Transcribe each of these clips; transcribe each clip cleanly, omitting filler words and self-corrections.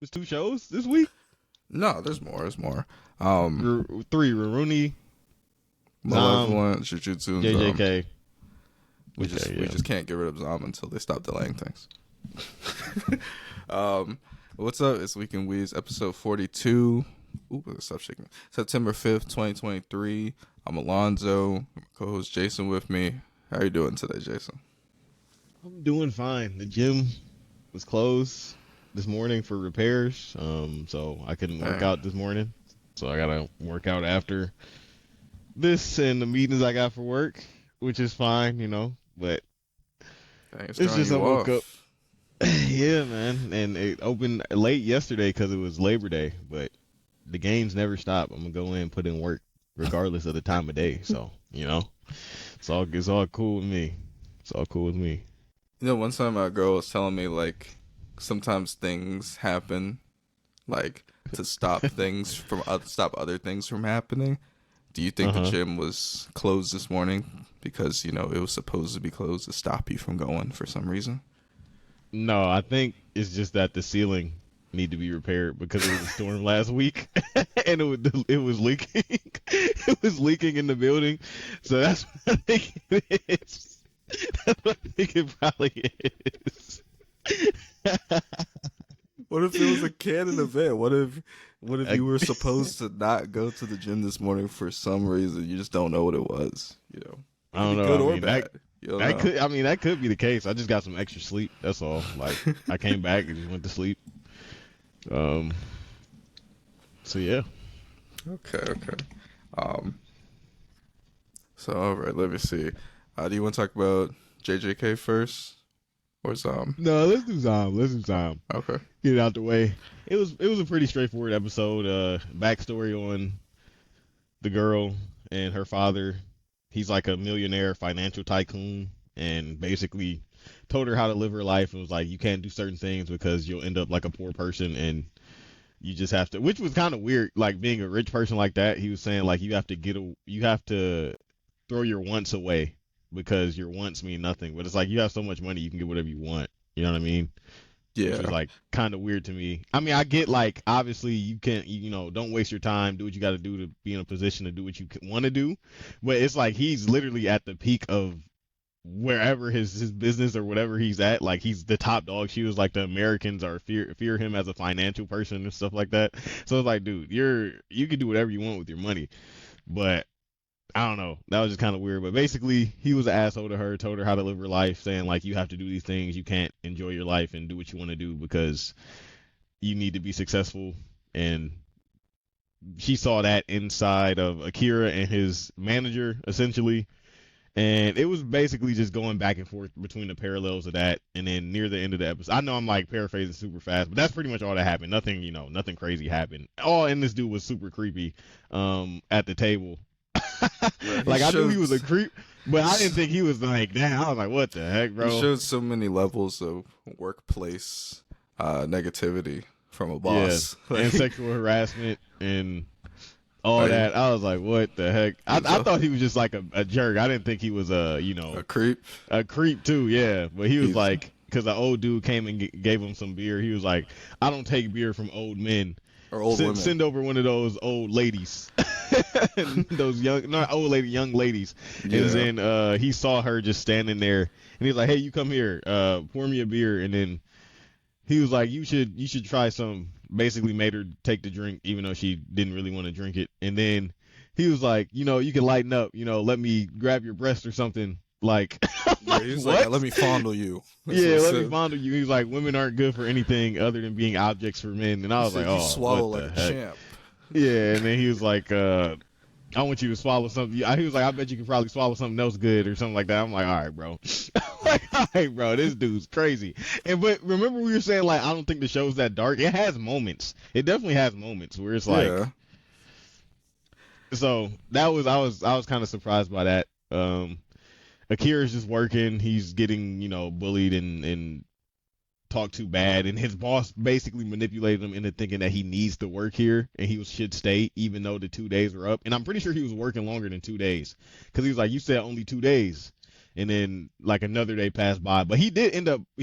There's 2 shows this week. No, there's more. There's more. 3 Rurouni, Malevolent, Jujutsu, and Zom. JJK. We just can't get rid of Zom until they stop delaying things. What's up? It's Week in Weeds, episode 42. Ooh, stop shaking. September 5th, 2023. I'm Alonzo. My co-host Jason with me. How you doing today, Jason? I'm doing fine. The gym was closed this morning for repairs, so I couldn't work out this morning. So I gotta work out after this and the meetings I got for work, which is fine, But it's just I woke up. Yeah, man, and it opened late yesterday because it was Labor Day, but the games never stop. I'm gonna go in and put in work regardless of the time of day. So it's all cool with me. It's all cool with me. One time a girl was telling me, like, sometimes things happen, like, to stop stop other things from happening. Do you think the gym was closed this morning because, it was supposed to be closed to stop you from going for some reason? No, I think it's just that the ceiling need to be repaired because it was a storm last week and it was leaking. It was leaking in the building. So that's what I think it is. That's what I think it probably is. What if it was a canon event? What if you were supposed to not go to the gym this morning for some reason? You just don't know what it was. I don't know. Good or bad. That could be the case. I just got some extra sleep. That's all. Like I came back and just went to sleep. So yeah. Okay. So all right, let me see. Do you want to talk about JJK first or Zom? No, let's do Zom. Okay. Get it out the way. It was a pretty straightforward episode. Backstory on the girl and her father. He's like a millionaire financial tycoon and basically told her how to live her life and was like, you can't do certain things because you'll end up like a poor person and you just have to, which was kind of weird, like being a rich person like that. He was saying like you have to throw your wants away because your wants mean nothing. But it's like you have so much money you can get whatever you want. You know what I mean? Yeah. Which was like kind of weird to me. I mean, I get like obviously you can't, don't waste your time, do what you got to do to be in a position to do what you want to do. But it's like he's literally at the peak of wherever his business or whatever he's at. Like he's the top dog. She was like the Americans are fear him as a financial person and stuff like that. So it's like, dude, you can do whatever you want with your money, but I don't know. That was just kind of weird. But basically, he was an asshole to her, told her how to live her life, saying, like, you have to do these things. You can't enjoy your life and do what you want to do because you need to be successful. And she saw that inside of Akira and his manager, essentially. And it was basically just going back and forth between the parallels of that. And then near the end of the episode, I know I'm like paraphrasing super fast, but that's pretty much all that happened. Nothing crazy happened. And this dude was super creepy at the table. Like I knew he was a creep, but I didn't think he was like that. I was like, what the heck, bro? He showed so many levels of workplace negativity from a boss. Yeah, and sexual harassment and all that. I was like, what the heck? I thought he was just like a jerk. I didn't think he was a creep. A creep too, yeah. But he was like, because the old dude came and gave him some beer. He was like, I don't take beer from old men. Or old women. Send over one of those old ladies. Those young ladies. Yeah. And then he saw her just standing there and he's like, hey, you come here, pour me a beer. And then he was like, you should try some. Basically made her take the drink even though she didn't really want to drink it. And then he was like, you can lighten up, let me grab your breast or something. Like, he's like, let me fondle you. Let me fondle you. He's like, women aren't good for anything other than being objects for men. And I was like, oh, swallow like a champ. Yeah, and then he was like, I want you to swallow something. He was like, I bet you can probably swallow something else good or something like that. I'm like, all right, bro. This dude's crazy. But remember we were saying like, I don't think the show's that dark. It has moments. It definitely has moments where it's like. Yeah. So I was kind of surprised by that. Akira's just working. He's getting, bullied and talked too bad. And his boss basically manipulated him into thinking that he needs to work here and he should stay even though the 2 days were up. And I'm pretty sure he was working longer than 2 days because he was like, you said only 2 days. And then like another day passed by, but he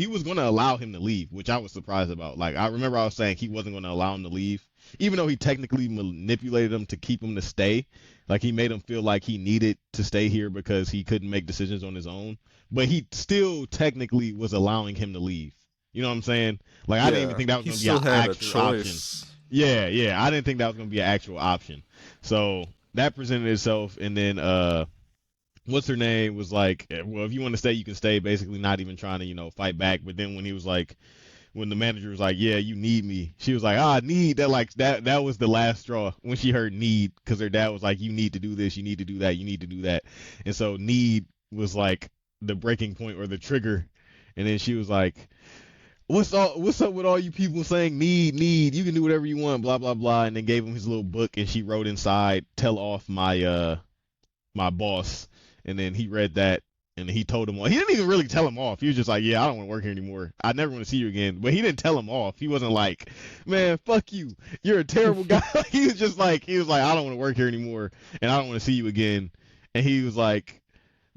was going to allow him to leave, which I was surprised about. Like I remember I was saying he wasn't going to allow him to leave, even though he technically manipulated him to keep him to stay. Like he made him feel like he needed to stay here because he couldn't make decisions on his own, but he still technically was allowing him to leave. You know what I'm saying? Like I didn't even think that was he going to be still an had a actual option. choice. Yeah, I didn't think that was going to be an actual option. So that presented itself, and then what's her name was like, well, if you want to stay, you can stay. Basically, not even trying to fight back. But then when he was like, when the manager was like, yeah, you need me, she was like, need that. Like that was the last straw when she heard need, because her dad was like, you need to do this, you need to do that, you need to do that. And so need was like the breaking point or the trigger. And then she was like, what's up with all you people saying need, you can do whatever you want, blah blah blah. And then gave him his little book, and she wrote inside, tell off my boss. And then he read that, and he told him off. He didn't even really tell him off. He was just like, yeah, I don't want to work here anymore. I never want to see you again. But he didn't tell him off. He wasn't like, man, fuck you, you're a terrible guy. He was like, I don't want to work here anymore, and I don't want to see you again. And he was like,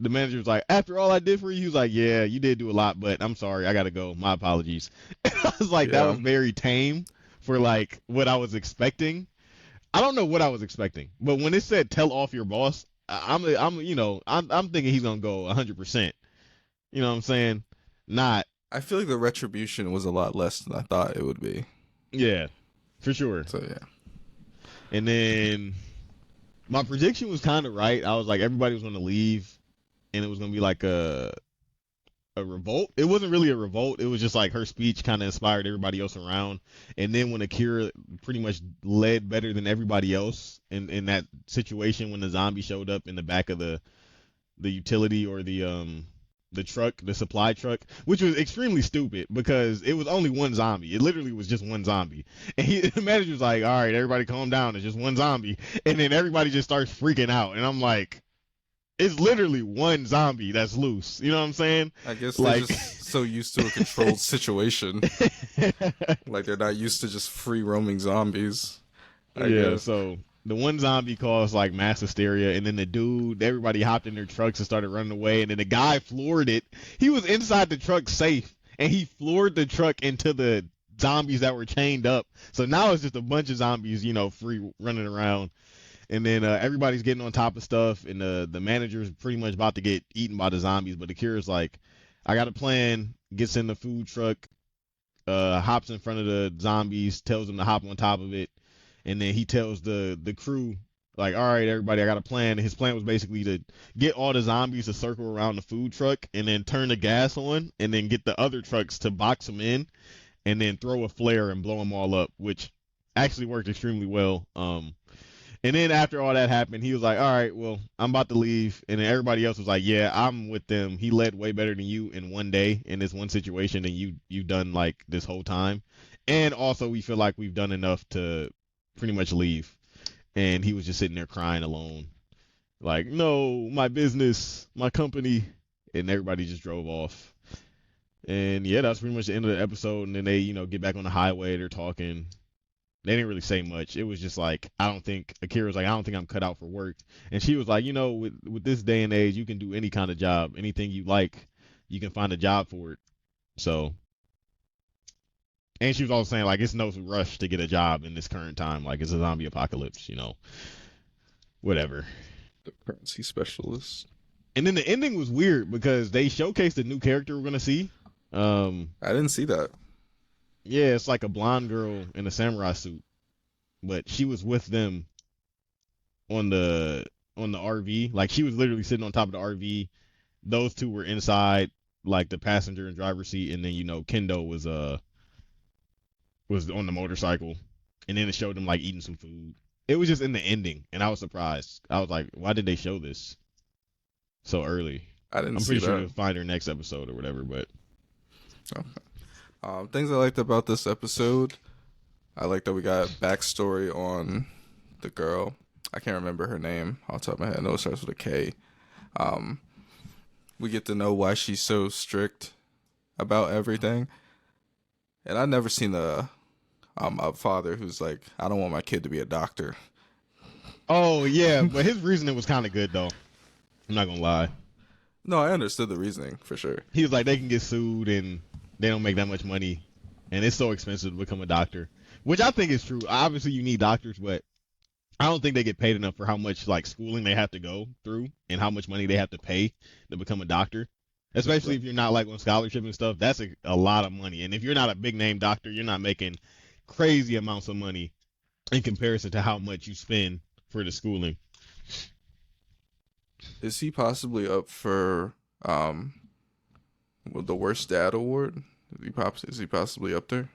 the manager was like, after all I did for you, he was like, yeah, you did do a lot, but I'm sorry, I gotta go, my apologies. I was like, that was very tame for like what I was expecting. I don't know what I was expecting, but when it said tell off your boss, I'm thinking he's gonna go 100%. You know what I'm saying? Not. I feel like the retribution was a lot less than I thought it would be. Yeah, for sure. So yeah. And then my prediction was kind of right. I was like, everybody was gonna leave, and it was gonna be like a revolt. It wasn't really a revolt. It was just like her speech kind of inspired everybody else around. And then when Akira pretty much led better than everybody else in that situation, when the zombie showed up in the back of the utility or the truck, the supply truck, which was extremely stupid because it was only one zombie. It literally was just one zombie. And the manager was like, all right, everybody calm down. It's just one zombie. And then everybody just starts freaking out. And I'm like, it's literally one zombie that's loose. You know what I'm saying? I guess they're just so used to a controlled situation. Like they're not used to just free roaming zombies. I guess. So the one zombie caused like mass hysteria, and then everybody hopped in their trucks and started running away, and then the guy floored it. He was inside the truck safe, and he floored the truck into the zombies that were chained up. So now it's just a bunch of zombies, free running around. And then everybody's getting on top of stuff, and the manager's pretty much about to get eaten by the zombies. But Akira's like, I got a plan, gets in the food truck, hops in front of the zombies, tells them to hop on top of it. And then he tells the crew, like, all right, everybody, I got a plan. And his plan was basically to get all the zombies to circle around the food truck and then turn the gas on and then get the other trucks to box them in and then throw a flare and blow them all up, which actually worked extremely well. And then after all that happened, he was like, all right, well, I'm about to leave. And then everybody else was like, yeah, I'm with them. He led way better than you in one day in this one situation than you've done like this whole time. And also we feel like we've done enough to pretty much leave. And he was just sitting there crying alone. Like, no, my business, my company. And everybody just drove off. And yeah, that's pretty much the end of the episode. And then they, get back on the highway. They're talking. They didn't really say much. It was just like, Akira was like, I don't think I'm cut out for work. And she was like, with this day and age, you can do any kind of job. Anything you like, you can find a job for it. So, and she was also saying, like, it's no rush to get a job in this current time. Like, it's a zombie apocalypse, whatever. The currency specialist. And then the ending was weird because they showcased a new character we're going to see. I didn't see that. Yeah, it's like a blonde girl in a samurai suit, but she was with them on the RV. Like she was literally sitting on top of the RV. Those two were inside, like the passenger and driver's seat, and then Kendo was on the motorcycle, and then it showed them like eating some food. It was just in the ending, and I was surprised. I was like, why did they show this so early? I'm pretty sure they'll find her next episode or whatever, but. Okay. Things I liked about this episode, I like that we got backstory on the girl. I can't remember her name off the top of my head. I know it starts with a K. We get to know why she's so strict about everything. And I've never seen a father who's like, I don't want my kid to be a doctor. Oh, yeah, but his reasoning was kind of good, though. I'm not going to lie. No, I understood the reasoning for sure. He was like, they can get sued and they don't make that much money, and it's so expensive to become a doctor, which I think is true. Obviously, you need doctors, but I don't think they get paid enough for how much like schooling they have to go through and how much money they have to pay to become a doctor. Especially if you're not like on scholarship and stuff, that's a lot of money. And if you're not a big name doctor, you're not making crazy amounts of money in comparison to how much you spend for the schooling. Is he possibly up for the worst dad award? Is he possibly up there?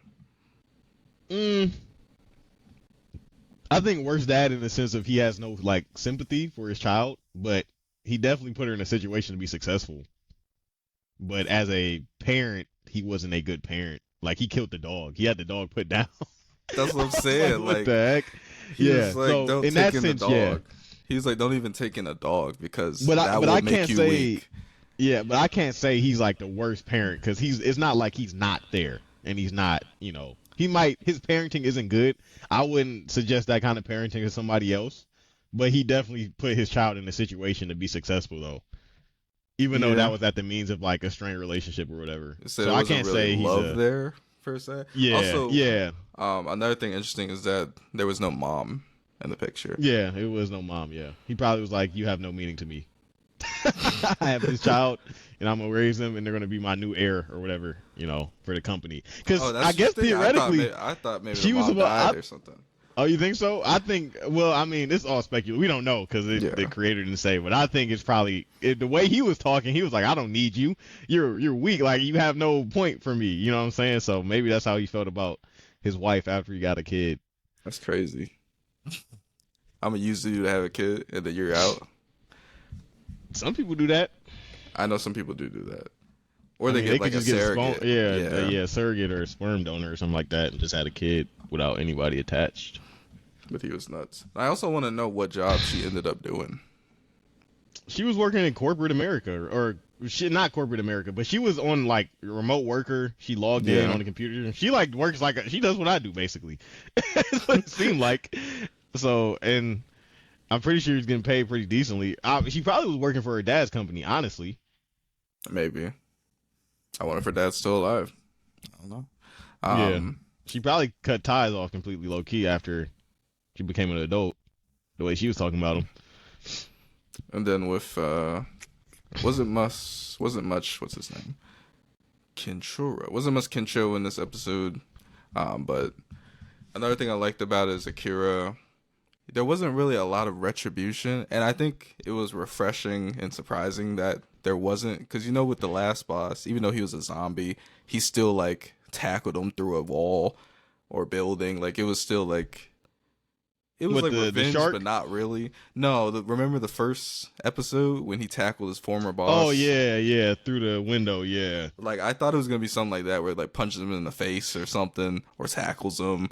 I think worst dad in the sense of he has no like sympathy for his child, but he definitely put her in a situation to be successful. But as a parent, he wasn't a good parent. Like he killed the dog. He had the dog put down. That's what I'm saying. Like, what the heck? Yeah. Like, so don't in take that in sense, the dog. yeah. He's like, don't even take in a dog because But that will make you weak. Yeah, but I can't say he's like the worst parent because it's not like he's not there and he's not, his parenting isn't good. I wouldn't suggest that kind of parenting to somebody else, but he definitely put his child in a situation to be successful though. Even though that was at the means of like a strained relationship or whatever. So I can't really say he's love there per se. Yeah. Also, yeah. Another thing interesting is that there was no mom in the picture. Yeah, it was no mom. Yeah, he probably was like, "You have no meaning to me. I have this child, and I'm gonna raise them, and they're gonna be my new heir or whatever, for the company." Because I guess theoretically, I thought maybe she the mom died or something. Oh, you think so? I think. Well, I mean, this is all speculation. We don't know because the creator didn't say. But I think it's probably the way he was talking. He was like, "I don't need you. You're weak. Like you have no point for me." You know what I'm saying? So maybe that's how he felt about his wife after he got a kid. That's crazy. I'm gonna use you to have a kid, and then you're out. Some people do that. I know some people do that, or they get like a surrogate. Surrogate or a sperm donor or something like that, and just had a kid without anybody attached. But he was nuts. I also want to know what job she ended up doing. She was working in corporate America, or not corporate America, but she was on like remote worker. She logged in on the computer. She like works like she does what I do basically. That's what it seemed like. So, and I'm pretty sure she's getting paid pretty decently. She probably was working for her dad's company, honestly. Maybe. I wonder if her dad's still alive. I don't know. Yeah. She probably cut ties off completely low key after she became an adult, the way she was talking about him. And then with wasn't much what's his name? Kinshura. Wasn't much Kinsho in this episode. But another thing I liked about it is Akira. There wasn't really a lot of retribution, and I think it was refreshing and surprising that there wasn't, because with the last boss, even though he was a zombie, he still like tackled him through a wall or building. Like it was still like it was like revenge, but not really. No, remember the first episode when he tackled his former boss? Oh yeah, through the window, yeah. Like I thought it was gonna be something like that, where it, like punches him in the face or something, or tackles him.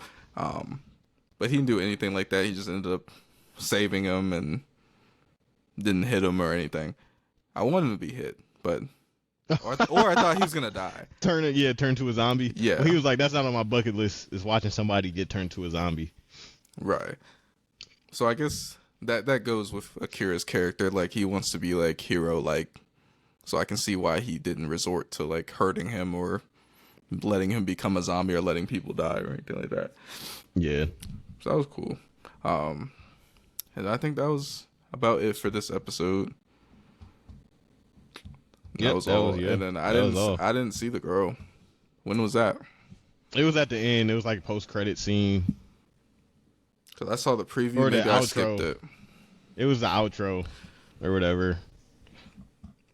But he didn't do anything like that. He just ended up saving him and didn't hit him or anything. I wanted him to be hit, but or I thought he was gonna die. Turn to a zombie. Yeah, well, he was like, that's not on my bucket list. Is watching somebody get turned to a zombie. Right. So I guess that goes with Akira's character. Like he wants to be like hero, like. So I can see why he didn't resort to like hurting him or letting him become a zombie or letting people die or anything like that. Yeah. So that was cool. And I think that was about it for this episode. That was all. And then I didn't see the girl. When was that? It was at the end. It was like a post-credit scene. Cause I saw the preview. Or maybe I skipped it. It was the outro, or whatever.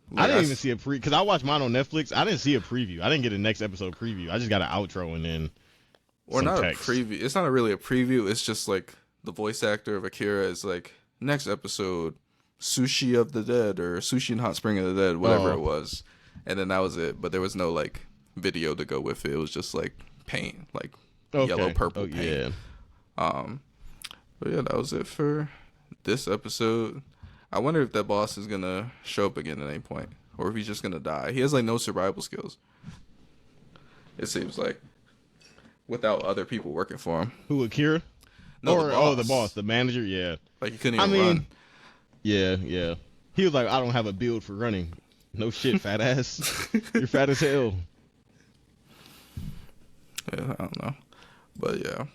Like I didn't even see a because I watched mine on Netflix. I didn't see a preview. I didn't get a next episode preview. I just got an outro and then. Or not text. A preview. It's not really a preview. It's just like the voice actor of Akira is like, next episode, Sushi of the Dead or Sushi and Hot Spring of the Dead, whatever it was. And then that was it. But there was no like video to go with it. It was just like paint, like yellow, purple paint. Yeah. But yeah, that was it for this episode. I wonder if that boss is going to show up again at any point. Or if he's just going to die. He has like no survival skills. It seems like. Without other people working for him. Who, Akira? No, the boss, the manager, yeah. Like he couldn't even run. Yeah. He was like, I don't have a build for running. No shit, fat ass. You're fat as hell. Yeah, I don't know, but yeah,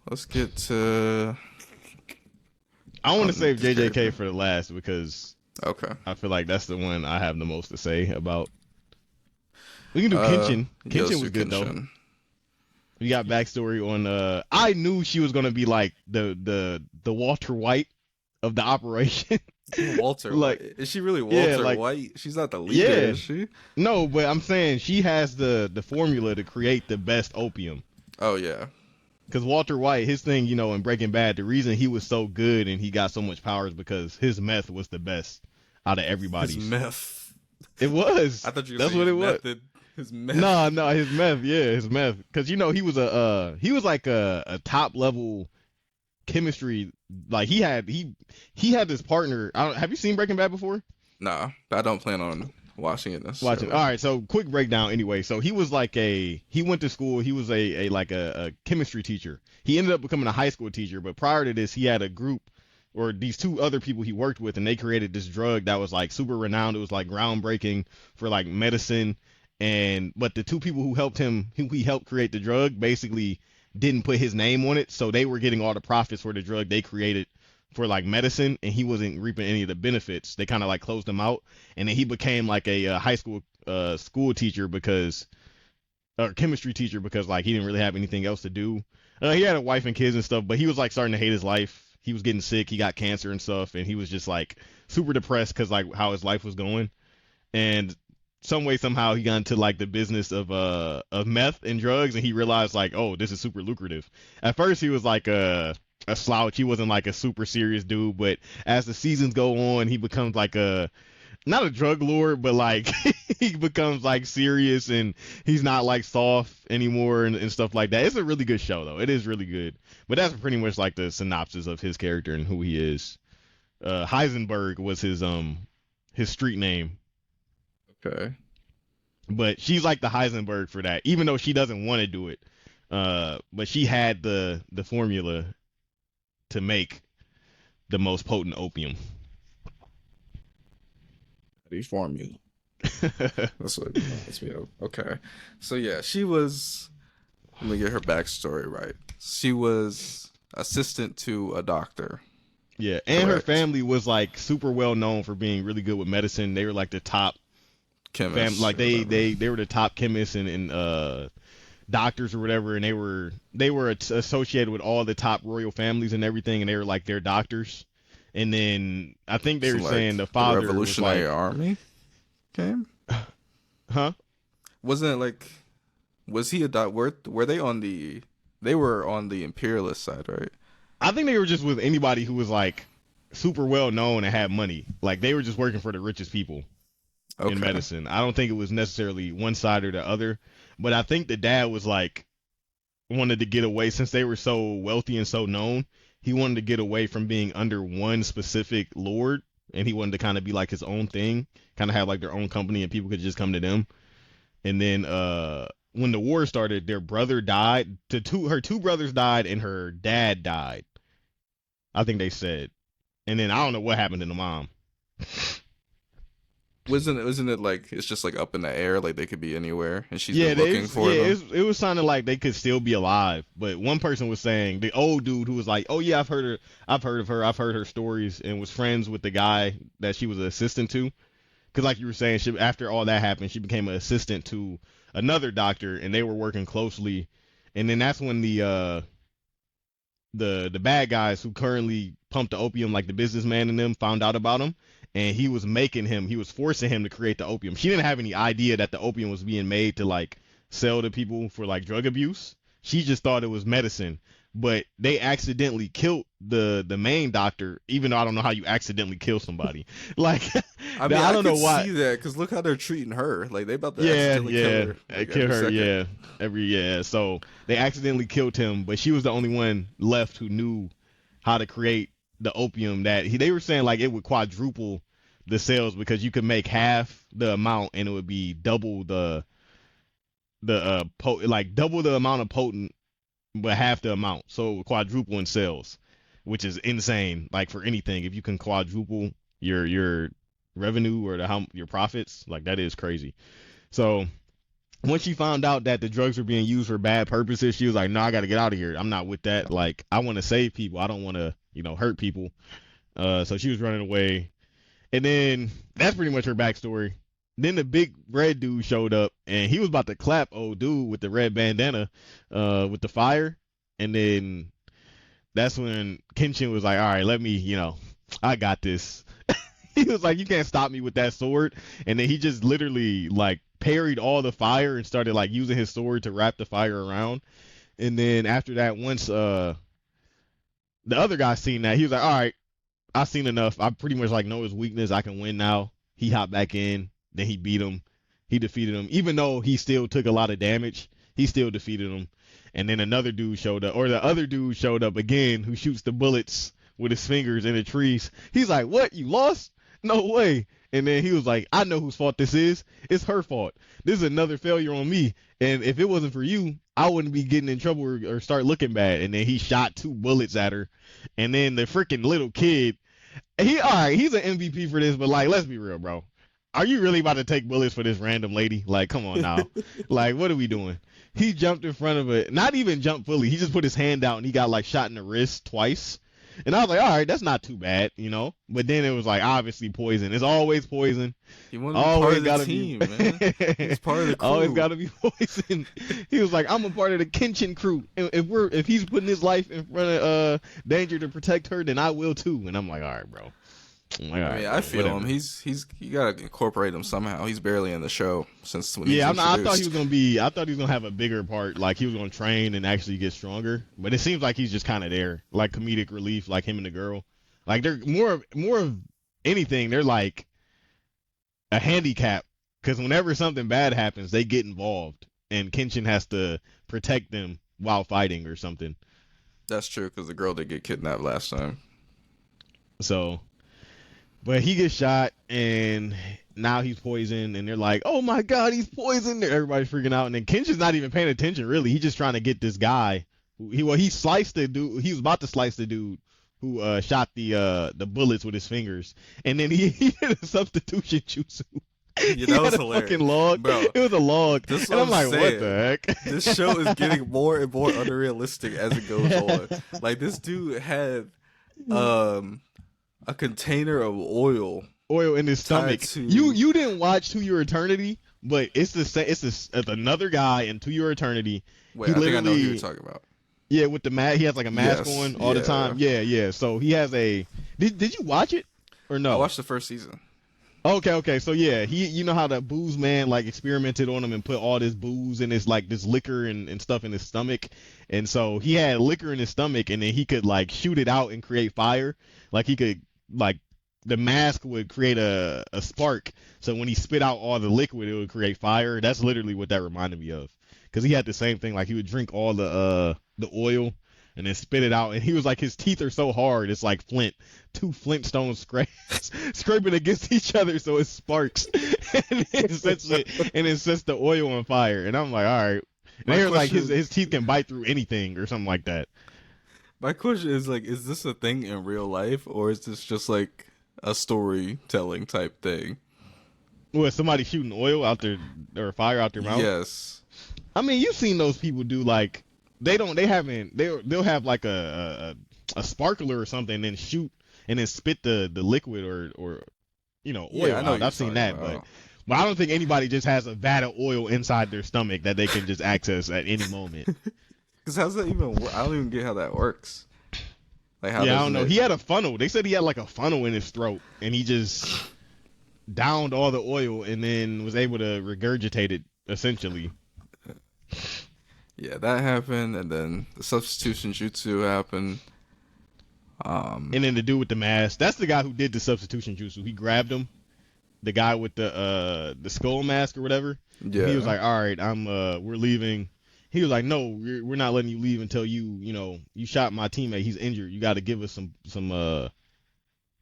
let's get to. I want to save This JJK character. for the last because Okay. I feel like that's the one I have the most to say about. We can do Kenshin. Kenshin was Yosu good though. Kenshin. We got backstory on. I knew she was gonna be like the Walter White of the operation. Walter Like, White. Is she really yeah, Walter like, White? She's not the leader, yeah. is she? No, but I'm saying she has the formula to create the best opium. Oh yeah. Because Walter White, his thing, in Breaking Bad, the reason he was so good and he got so much power is because his meth was the best out of His everybody's. meth. It was. I thought you were That's saying what his it was. method. His meth. No, his meth, yeah, his meth. Because he was he was like a top level chemistry. Like he had this partner. Have you seen Breaking Bad before? Nah, I don't plan on watching it necessarily. Watching. All right, so quick breakdown anyway. So he was like he went to school. He was a chemistry teacher. He ended up becoming a high school teacher, but prior to this, he had a group or these two other people he worked with, and they created this drug that was like super renowned. It was like groundbreaking for like medicine. But the two people who he helped create the drug, basically didn't put his name on it, so they were getting all the profits for the drug they created for like medicine, and he wasn't reaping any of the benefits. They kind of like closed him out, and then he became like a high school school teacher because or chemistry teacher because like he didn't really have anything else to do. He had a wife and kids and stuff, but he was like starting to hate his life. He was getting sick. He got cancer and stuff, and he was just like super depressed because like how his life was going. And some way somehow he got into like the business of meth and drugs, and he realized like, oh, this is super lucrative. At first he was like a slouch. He wasn't like a super serious dude, but as the seasons go on, he becomes like a not a drug lord, but like he becomes like serious, and he's not like soft anymore and stuff like that. It's a really good show though. It is really good. But that's pretty much like the synopsis of his character and who he is. Heisenberg was his street name. Okay. But she's like the Heisenberg for that, even though she doesn't want to do it. But she had the formula to make the most potent opium. The formula. That's what. That's me. Okay. So yeah, she was. Let me get her backstory right. She was assistant to a doctor. Yeah, and her Correct. family was like super well known for being really good with medicine. They were like the top Chemist. like they were the top chemists and doctors or whatever, and they were associated with all the top royal families and everything, and they were like their doctors. And then I think they were saying the father Revolutionary was like, Army came. huh? Wasn't it like? Was he a doc? Were they on the? They were on the imperialist side, right? I think they were just with anybody who was like super well known and had money. Like they were just working for the richest people in medicine. I don't think it was necessarily one side or the other, but I think the dad was like wanted to get away since they were so wealthy and so known. He wanted to get away from being under one specific lord, and he wanted to kind of be like his own thing, kind of have like their own company, and people could just come to them. And then when the war started, their brother died. Her two brothers died, and her dad died. I think they said. And then I don't know what happened to the mom. Wasn't it like it's just like up in the air, like they could be anywhere, and she's been looking for them? It was sounding like they could still be alive, but one person was saying the old dude who was like, "Oh yeah, I've heard of her, I've heard her stories," and was friends with the guy that she was an assistant to, because like you were saying, after all that happened, she became an assistant to another doctor, and they were working closely, and then that's when the bad guys who currently pump the opium, like the businessman and them, found out about him. And he was forcing him to create the opium. She didn't have any idea that the opium was being made to like sell to people for like drug abuse. She just thought it was medicine. But they accidentally killed the main doctor, even though I don't know how you accidentally kill somebody. Like, I mean, I don't know why. See that because look how they're treating her. Like they about to accidentally kill her. Like, kill her. Second. Yeah. So they accidentally killed him, but she was the only one left who knew how to create the opium that they were saying like it would quadruple the sales because you could make half the amount and it would be double double the amount of potent but half the amount, so it would quadruple in sales, which is insane. Like for anything, if you can quadruple your revenue or how your profits. Like that is crazy. So once she found out that the drugs were being used for bad purposes, she was like, "No, I got to get out of here. I'm not with that. Like I want to save people. I don't want to, hurt people." So she was running away, and then that's pretty much her backstory. Then the big red dude showed up, and he was about to clap old dude with the red bandana, with the fire, and then that's when Kenshin was like, "All right, let me, I got this." He was like, "You can't stop me with that sword," and then he just literally like parried all the fire and started like using his sword to wrap the fire around. And then after that, once the other guy seen that, he was like, "All right, I've seen enough. I pretty much like know his weakness. I can win now." He hopped back in. Then he beat him. He defeated him. Even though he still took a lot of damage, he still defeated him. And then another dude showed up, or the other dude showed up again, who shoots the bullets with his fingers in the trees. He's like, "What? You lost? No way." And then he was like, "I know whose fault this is. It's her fault. This is another failure on me. And if it wasn't for you, I wouldn't be getting in trouble or start looking bad." And then he shot 2 bullets at her. And then the freaking little kid, he's an MVP for this, but like, let's be real, bro. Are you really about to take bullets for this random lady? Like, come on now. Like, what are we doing? He jumped in front of it. Not even jumped fully. He just put his hand out and he got like shot in the wrist twice. And I was like, all right, that's not too bad, But then it was like obviously poison. It's always poison. He wanted to be part of the team, man. He's part of the crew. Always got to be poison. He was like, "I'm a part of the Kenshin crew. And if he's putting his life in front of danger to protect her, then I will too." And I'm like, all right, bro. I feel whatever. Him. You gotta incorporate him somehow. He's barely in the show since when I thought he was gonna have a bigger part. Like he was gonna train and actually get stronger. But it seems like he's just kind of there, like comedic relief, like him and the girl. Like they're more of anything. They're like a handicap because whenever something bad happens, they get involved, and Kenshin has to protect them while fighting or something. That's true because the girl did get kidnapped last time. So. But he gets shot, and now he's poisoned, and they're like, "Oh my God, he's poisoned!" Everybody's freaking out, and then Kenshin's not even paying attention. Really, he's just trying to get this guy. He sliced the dude. He was about to slice the dude who shot the bullets with his fingers, and then he did a substitution jutsu. Yeah, that was hilarious. Fucking log. Bro, it was a log. And I'm like, saying. What the heck? This show is getting more and more unrealistic as it goes on. Like this dude had a container of oil in his stomach. You didn't watch To Your Eternity, but it's another guy in To Your Eternity. Wait, I think I know who you're talking about. Yeah, with the mask, he has like a mask on all the time. Yeah. So he has a. Did you watch it or no? I watched the first season. Okay. So yeah, you know how the booze man like experimented on him and put all this booze and this liquor and stuff in his stomach, and so he had liquor in his stomach, and then he could like shoot it out and create fire. Like he could. Like the mask would create a spark, so when he spit out all the liquid, it would create fire. That's literally what that reminded me of, because he had the same thing. Like he would drink all the oil and then spit it out, and he was like, his teeth are so hard, it's like flint, 2 flint stones scraping against each other, so it sparks, and it sets the oil on fire. And I'm like, all right. And they were like, his teeth can bite through anything or something like that. My question is like, is this a thing in real life, or is this just like a storytelling type thing? Well, somebody shooting oil out their or fire out their mouth? Yes. I mean, you've seen those people do like they'll have like a sparkler or something and then shoot and then spit the liquid or oil out. I've seen that, but I don't think anybody just has a vat of oil inside their stomach that they can just access at any moment. Because how's that even work? I don't even get how that works. Like how? Yeah, I don't know. He had a funnel. They said he had like a funnel in his throat, and he just downed all the oil and then was able to regurgitate it, essentially. Yeah, that happened, and then the substitution jutsu happened. And then the dude with the mask, that's the guy who did the substitution jutsu. He grabbed him, the guy with the skull mask or whatever. Yeah. He was like, "All right, we're leaving." He was like, "No, we're not letting you leave until you shot my teammate. He's injured. You got to give us some an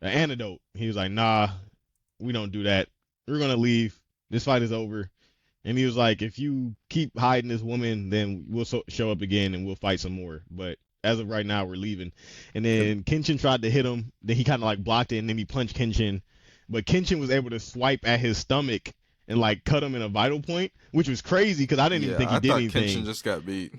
antidote." He was like, "Nah, we don't do that. We're gonna leave. This fight is over." And he was like, "If you keep hiding this woman, then we'll show up again and we'll fight some more. But as of right now, we're leaving." And then Kenshin tried to hit him. Then he kind of like blocked it, and then he punched Kenshin. but Kenshin was able to swipe at his stomach and like cut him in a vital point, which was crazy because I didn't even Yeah, think he I did thought anything. Kenshin just got beat.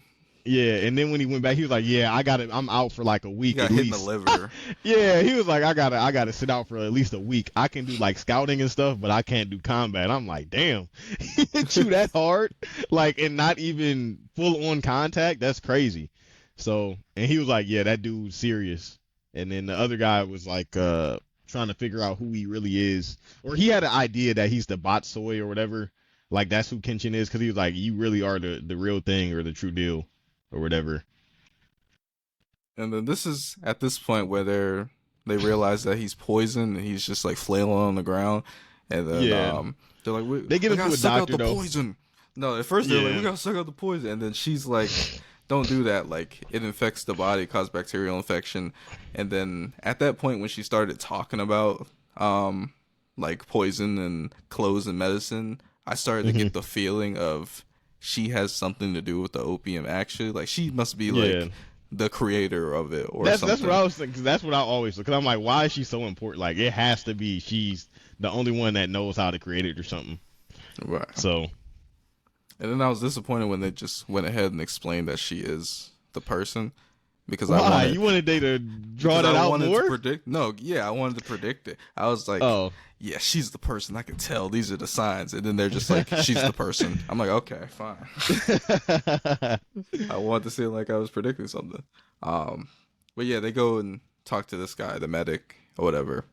Yeah, and then when he went back, he was like, "Yeah, I got it. I'm out for like a He week got at hit in the least." liver. Yeah, he was like, I gotta sit out for at least a week. I can do like scouting and stuff, but I can't do combat." I'm like, damn, he hit you that hard, like, and not even full on contact. That's crazy. So, and he was like, yeah, that dude's serious. And then the other guy was like, trying to figure out who he really is, or he had an idea that he's the bot soy or whatever. Like that's who Kenshin is, because he was like, you really are the real thing or the true deal, or whatever. And then this is at this point where they realize that he's poisoned and he's just like flailing on the ground. And then Yeah, they're like, they get we him gotta to a suck out doctor the though. poison. No, at first they're like, Yeah. we gotta suck out the poison. And then she's like, don't do that. Like, it infects the body, causes bacterial infection. And then at that point, when she started talking about like poison and clothes and medicine, I started to get the feeling of she has something to do with the opium. Actually, like she must be Yeah. like the creator of it or That's something. that's what I was thinking. 'Cause that's what I always look. Cause I'm like, why is she so important? Like, it has to be she's the only one that knows how to create it or something. Right. So And then I was disappointed when they just went ahead and explained that she is the person, because why you wanted they to draw that out more? to predict. No, yeah, I wanted to predict it. I was like, Oh, yeah, she's the person. I can tell. These are the signs. And then they're just like, she's the person. I'm like, okay, fine. I wanted to seem like I was predicting something. But yeah, they go and talk to this guy, the medic or whatever.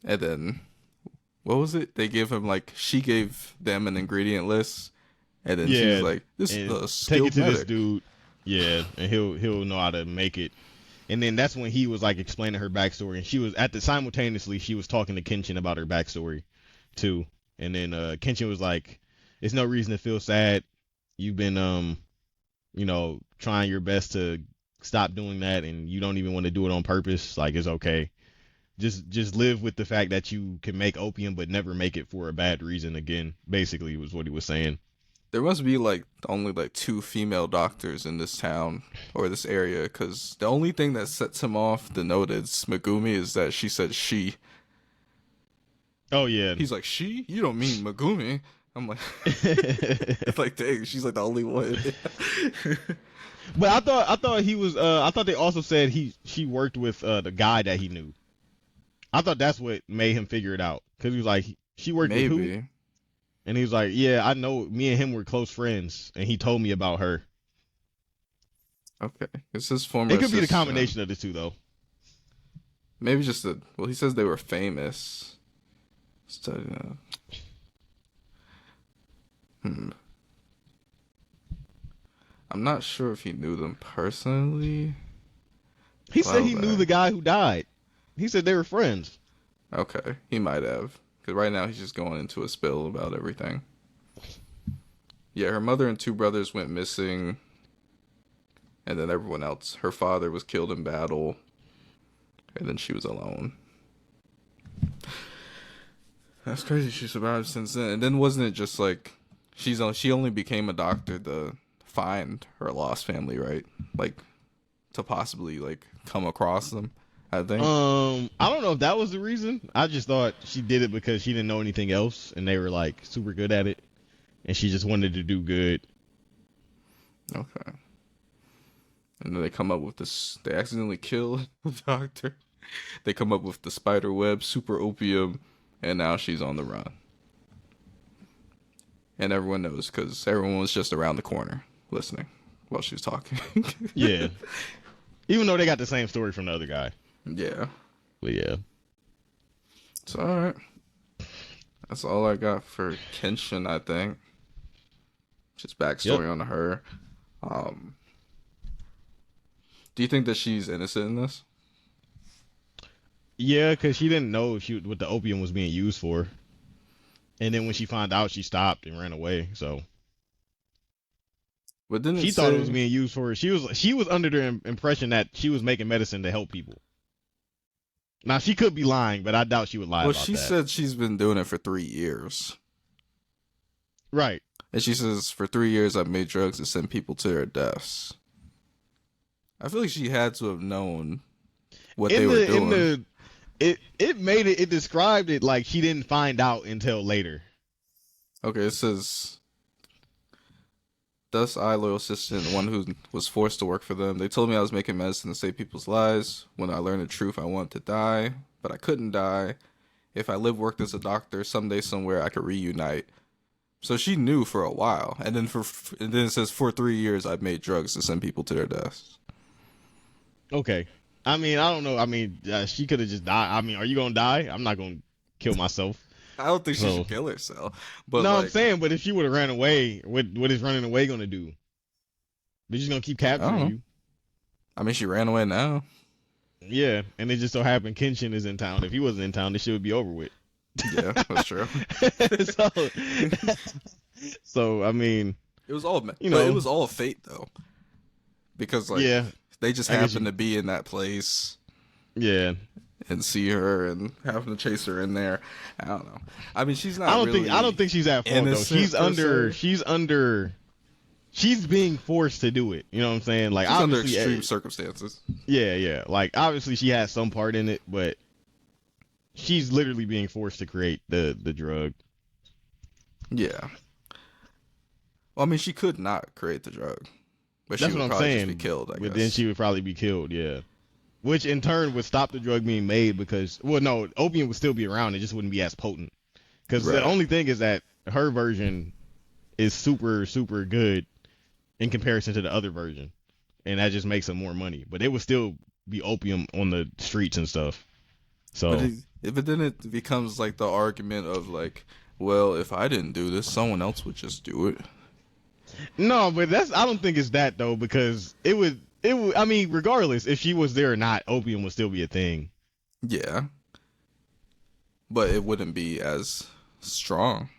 And then, what was it? They give him like, she gave them an ingredient list. And then she was like, this is the take skilled it to medic. this dude. Yeah, and he'll know how to make it. And then that's when he was like explaining her backstory, and she was simultaneously she was talking to Kenshin about her backstory too. And then Kenshin was like, "It's no reason to feel sad. You've been trying your best to stop doing that, and you don't even want to do it on purpose. Like it's okay. Just live with the fact that you can make opium, but never make it for a bad reason again." Basically, was what he was saying. There must be like only like 2 female doctors in this town or this area, because the only thing that sets him off the note is Megumi is that she said she. Oh yeah. He's like, she? You don't mean Megumi? I'm like, like, dang, she's like the only one. But I thought he was I thought they also said she worked with the guy that he knew. I thought that's what made him figure it out, because he was like, she worked with who? And he was like, yeah, I know, me and him were close friends, and he told me about her. Okay, it's his former. It could be the assistant. combination of the two, though. Maybe just well, he says they were famous. I'm not sure if he knew them personally. He said he knew the guy who died. He said they were friends. Okay, he might have. Because right now he's just going into a spill about everything. Yeah, her mother and 2 brothers went missing. And then everyone else. Her father was killed in battle. And then she was alone. That's crazy. She survived since then. And then wasn't it just like she only became a doctor to find her lost family, right? Like to possibly like come across them, I think. I don't know if that was the reason. I just thought she did it because she didn't know anything else, and they were like super good at it, and she just wanted to do good. Okay. And then they come up with this. They accidentally kill the doctor. They come up with the spider web, super opium, and now she's on the run. And everyone knows because everyone was just around the corner listening while she was talking. Yeah. Even though they got the same story from the other guy. Yeah. But yeah. It's alright. That's all I got for Kenshin, I think. Just backstory on her. Do you think that she's innocent in this? Yeah, because she didn't know what the opium was being used for. And then when she found out, she stopped and ran away. So But didn't she thought it was being used for her. She was under the impression that she was making medicine to help people. Now she could be lying, but I doubt she would lie about that. Well, she said she's been doing it for 3 years. Right. And she says, for 3 years, I've made drugs to send people to their deaths. I feel like she had to have known what they were doing. it described it like she didn't find out until later. Okay, it says, thus I, loyal assistant, one who was forced to work for them. They told me I was making medicine to save people's lives. When I learned the truth, I wanted to die, but I couldn't die. If I worked as a doctor, someday, somewhere, I could reunite. So she knew for a while, and then it says for 3 years I've made drugs to send people to their deaths. Okay. I mean, I don't know. I mean, she could have just died. I mean, are you gonna die? I'm not gonna kill myself. I don't think she So should kill herself. But no, like, I'm saying, but if she would have ran away, what is running away gonna do? They're just gonna keep capturing you. I mean, she ran away now. Yeah, and it just so happened Kenshin is in town. If he wasn't in town, this shit would be over with. Yeah, that's true. so I mean, it was all, you know, it was all fate though, because like, yeah, they just happened to be in that place. Yeah. And see her and having to chase her in there. I don't know. I mean, she's not. I don't think she's at fault though. She's being forced to do it. You know what I'm saying? Like, she's under extreme circumstances. Yeah. Like, obviously she has some part in it, but she's literally being forced to create the drug. Yeah. Well, I mean, she could not create the drug, but that's she would probably just be killed. I guess. But then she would probably be killed. Yeah. Which in turn would stop the drug being made because, well, no, opium would still be around. It just wouldn't be as potent. Because the only thing is that her version is super, super good in comparison to the other version. And that just makes them more money. But it would still be opium on the streets and stuff. So, but then it becomes like the argument of like, well, if I didn't do this, someone else would just do it. No, but I don't think it's that though, because it would, I mean, regardless if she was there or not, opium would still be a thing. Yeah. But it wouldn't be as strong,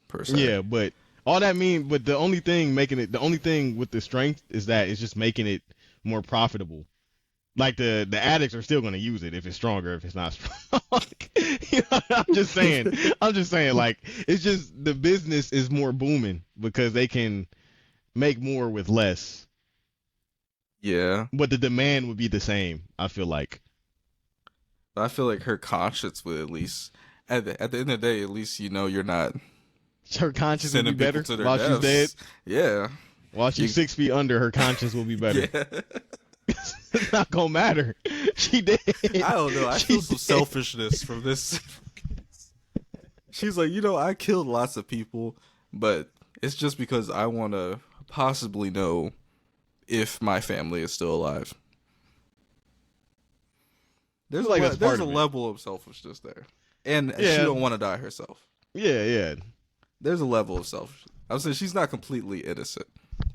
per se. Yeah, but the only thing with the strength is that it's just making it more profitable. Like the addicts are still going to use it if it's stronger, if it's not strong. You know, I'm just saying, like, it's just the business is more booming because they can make more with less. Yeah. But the demand would be the same, I feel like. But I feel like her conscience would at least, at the end of the day, at least, you know, you're not. Her conscience would be better while she's dead? Yeah. While she's 6 feet under, her conscience will be better. Yeah. It's not gonna matter. She did. I don't know. I feel some selfishness from this. She's like, you know, I killed lots of people, but it's just because I want to possibly know if my family is still alive. There's a level of selfishness there, and she don't want to die herself. Yeah. There's a level of selfishness. I would say she's not completely innocent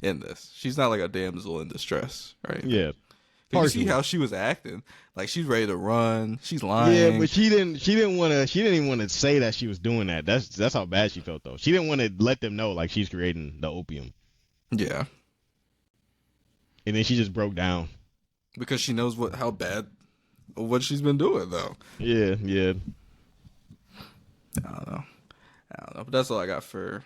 in this. She's not like a damsel in distress, right? Yeah. You see how she was acting? Like she's ready to run. She's lying. Yeah, but she didn't even want to say that she was doing that. That's how bad she felt though. She didn't want to let them know like she's creating the opium. Yeah. And then she just broke down. Because she knows how bad what she's been doing though. Yeah. I don't know. But that's all I got for